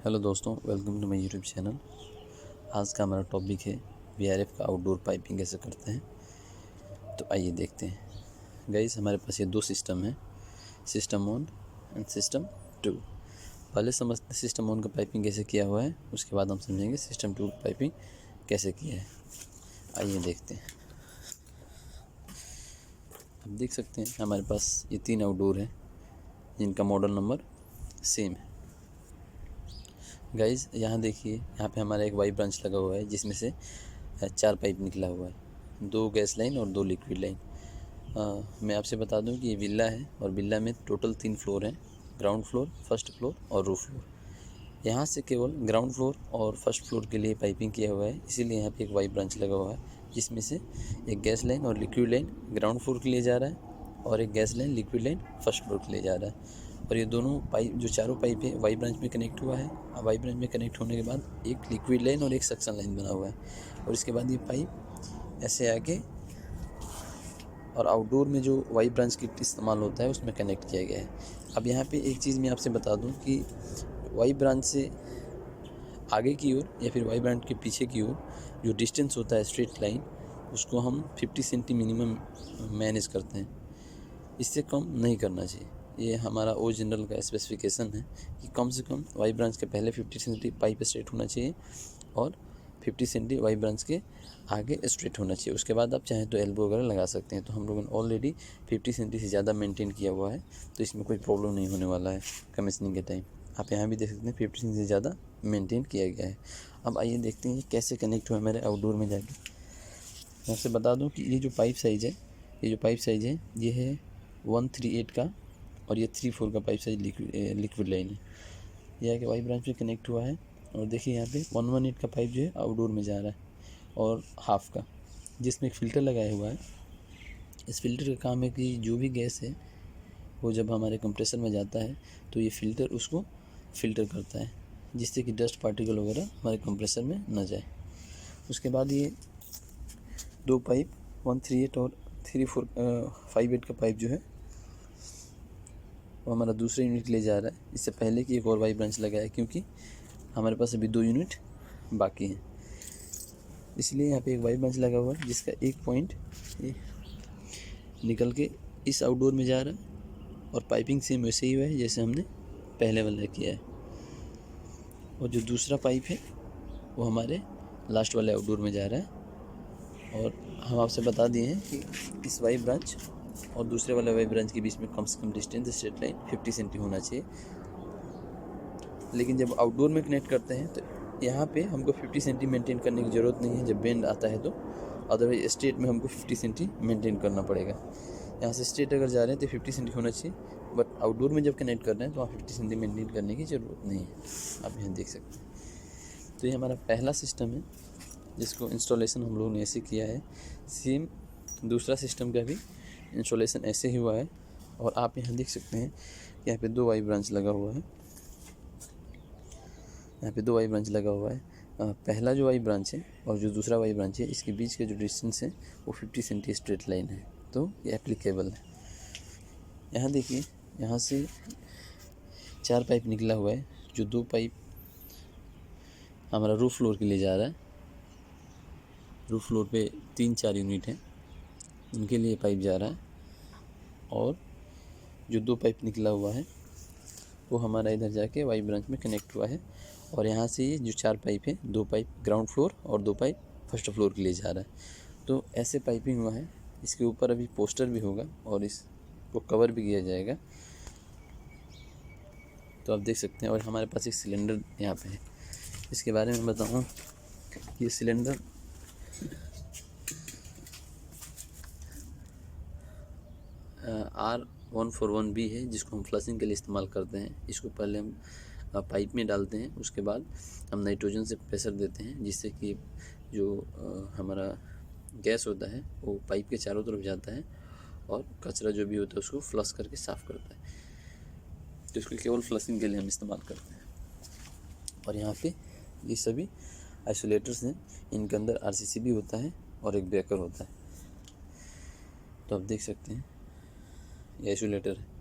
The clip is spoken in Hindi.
हेलो दोस्तों, welcome to my YouTube channel. आज का हमारा टॉपिक है वीआरएफ का आउटडोर पाइपिंग कैसे करते हैं। तो आइए देखते हैं। गाइस, हमारे पास ये दो सिस्टम है, सिस्टम 1 एंड सिस्टम 2। पहले समझते हैं सिस्टम 1 का पाइपिंग कैसे किया हुआ है, उसके बाद हम समझेंगे सिस्टम 2 का पाइपिंग कैसे किया है। आइए देखते हैं। आप देख सकते हैं हमारे पास ये 3 आउटडोर हैं जिनका मॉडल नंबर सेम है। गाइज़, यहाँ देखिए, यहाँ पे हमारा एक वाई ब्रांच लगा हुआ है जिसमें से 4 पाइप निकला हुआ है, 2 गैस लाइन और 2 लिक्विड लाइन। मैं आपसे बता दूं कि ये विला है और विला में टोटल 3 फ्लोर हैं, ग्राउंड फ्लोर, फर्स्ट फ्लोर और रूफ फ्लोर। यहाँ से केवल ग्राउंड फ्लोर और फर्स्ट फ्लोर के लिए पाइपिंग किया हुआ है, इसीलिए यहाँ पे एक वाई ब्रांच लगा हुआ है जिसमें से एक गैस लाइन और लिक्विड लाइन ग्राउंड फ्लोर के लिए जा रहा है और एक gas line liquid line first floor के लिए जा रहा है। और ये दोनों पाइप, जो चारों पाइप है, वाई ब्रांच में कनेक्ट हुआ है। वाई ब्रांच में कनेक्ट होने के बाद एक लिक्विड लाइन और एक सक्शन लाइन बना हुआ है और इसके बाद ये पाइप ऐसे आके और आउटडोर में जो वाई ब्रांच की इस्तेमाल होता है उसमें कनेक्ट किया गया है। अब यहाँ पे एक चीज़ मैं आपसे बता दूँ कि वाई ब्रांच से आगे की ओर या फिर वाई ब्रांच के पीछे की ओर जो डिस्टेंस होता है स्ट्रेट लाइन, उसको हम 50 सेंटी मिनिमम मैनेज करते हैं, इससे कम नहीं करना चाहिए। ये हमारा ओ जनरल का स्पेसिफिकेशन है कि कम से कम वाई ब्रांच के पहले 50 सेंटी पाइप स्ट्रेट होना चाहिए और 50 सेंटी वाई ब्रांच के आगे स्ट्रेट होना चाहिए। उसके बाद आप चाहें तो एल्बो वगैरह लगा सकते हैं। तो हम लोगों ने ऑलरेडी 50 सेंटी से ज़्यादा मेंटेन किया हुआ है, तो इसमें कोई प्रॉब्लम नहीं होने वाला है कमीशनिंग के टाइम। आप यहाँ भी देख सकते हैं 50 सेंटी से ज़्यादा मेंटेन किया गया है। अब आइए देखते हैं कैसे कनेक्ट हुआ मेरे आउटडोर में जाके। मैं आपसे बता दूँ कि ये जो पाइप साइज़ है, ये है 138 का और ये 34 का पाइप साइज लिक्विड लाइन है। यह है कि वाई ब्रांच में कनेक्ट हुआ है। और देखिए यहाँ पे 118 का पाइप जो है आउटडोर में जा रहा है और हाफ का, जिसमें एक फ़िल्टर लगाया हुआ है। इस फिल्टर का काम है कि जो भी गैस है वो जब हमारे कंप्रेसर में जाता है तो ये फ़िल्टर उसको फ़िल्टर करता है, जिससे कि डस्ट पार्टिकल वगैरह हमारे कंप्रेसर में न जाए। उसके बाद ये 2 पाइप 138 और 58 का पाइप जो है वो हमारा दूसरे यूनिट के लिए जा रहा है। इससे पहले कि एक और वाई ब्रांच लगा है, क्योंकि हमारे पास अभी 2 यूनिट बाकी हैं, इसलिए यहाँ पे एक वाई ब्रांच लगा हुआ है जिसका एक पॉइंट निकल के इस आउटडोर में जा रहा है और पाइपिंग सेम वैसे ही हुआ है जैसे हमने पहले वाला किया है। और जो दूसरा पाइप है वो हमारे लास्ट वाले आउटडोर में जा रहा है। और हम आपसे बता दिए हैं कि इस वाई ब्रांच और दूसरे वाले वाई ब्रांच के बीच में कम से कम डिस्टेंस स्ट्रेट लाइन 50 सेंटी होना चाहिए। लेकिन जब आउटडोर में कनेक्ट करते हैं तो यहाँ पे हमको 50 सेंटी मेंटेन करने की ज़रूरत नहीं है जब बेंड आता है तो। अदरवाइज स्ट्रेट में हमको 50 सेंटी मेंटेन करना पड़ेगा। यहाँ से स्ट्रेट अगर जा रहे हैं तो 50 सेंटी होना चाहिए, बट आउटडोर में जब कनेक्ट कर रहे हैं तो वहाँ 50 सेंटी मेंटेन करने की ज़रूरत नहीं है। आप यहाँ देख सकते हैं। तो ये हमारा पहला सिस्टम है जिसको इंस्टॉलेशन हम लोगों ने ऐसे किया है। सेम दूसरा सिस्टम का भी इंस्टॉलेशन ऐसे ही हुआ है। और आप यहाँ देख सकते हैं कि यहाँ पे 2 वाई ब्रांच लगा हुआ है। यहाँ पे 2 वाई ब्रांच लगा हुआ है। पहला जो वाई ब्रांच है और जो दूसरा वाई ब्रांच है, इसके बीच का जो डिस्टेंस है वो 50 सेंटी स्ट्रेट लाइन है, तो ये एप्लीकेबल है। यहाँ देखिए, यहाँ से 4 पाइप निकला हुआ है। जो 2 पाइप हमारा रूफ फ्लोर के लिए जा रहा है, रूफ फ्लोर पे 3-4 यूनिट हैं, उनके लिए पाइप जा रहा है। और जो 2 पाइप निकला हुआ है वो हमारा इधर जाके वाई ब्रांच में कनेक्ट हुआ है। और यहाँ से ये जो 4 पाइप है, 2 पाइप ग्राउंड फ्लोर और 2 पाइप फर्स्ट फ्लोर के लिए जा रहा है। तो ऐसे पाइपिंग हुआ है। इसके ऊपर अभी पोस्टर भी होगा और इसको कवर भी किया जाएगा, तो आप देख सकते हैं। और हमारे पास एक सिलेंडर यहाँ पे है, इसके बारे में बताऊँ। ये सिलेंडर R141B है, जिसको हम फ्लशिंग के लिए इस्तेमाल करते हैं। इसको पहले हम पाइप में डालते हैं, उसके बाद हम नाइट्रोजन से प्रेशर देते हैं, जिससे कि जो हमारा गैस होता है वो पाइप के चारों तरफ जाता है और कचरा जो भी होता है उसको फ्लश करके साफ़ करता है। तो इसको केवल फ्लशिंग के लिए हम इस्तेमाल करते हैं। और यहाँ पे ये सभी आइसोलेटर्स हैं, इनके अंदर RCC होता है और एक ब्रेकर होता है। तो आप देख सकते हैं ये आइसोलेटर है।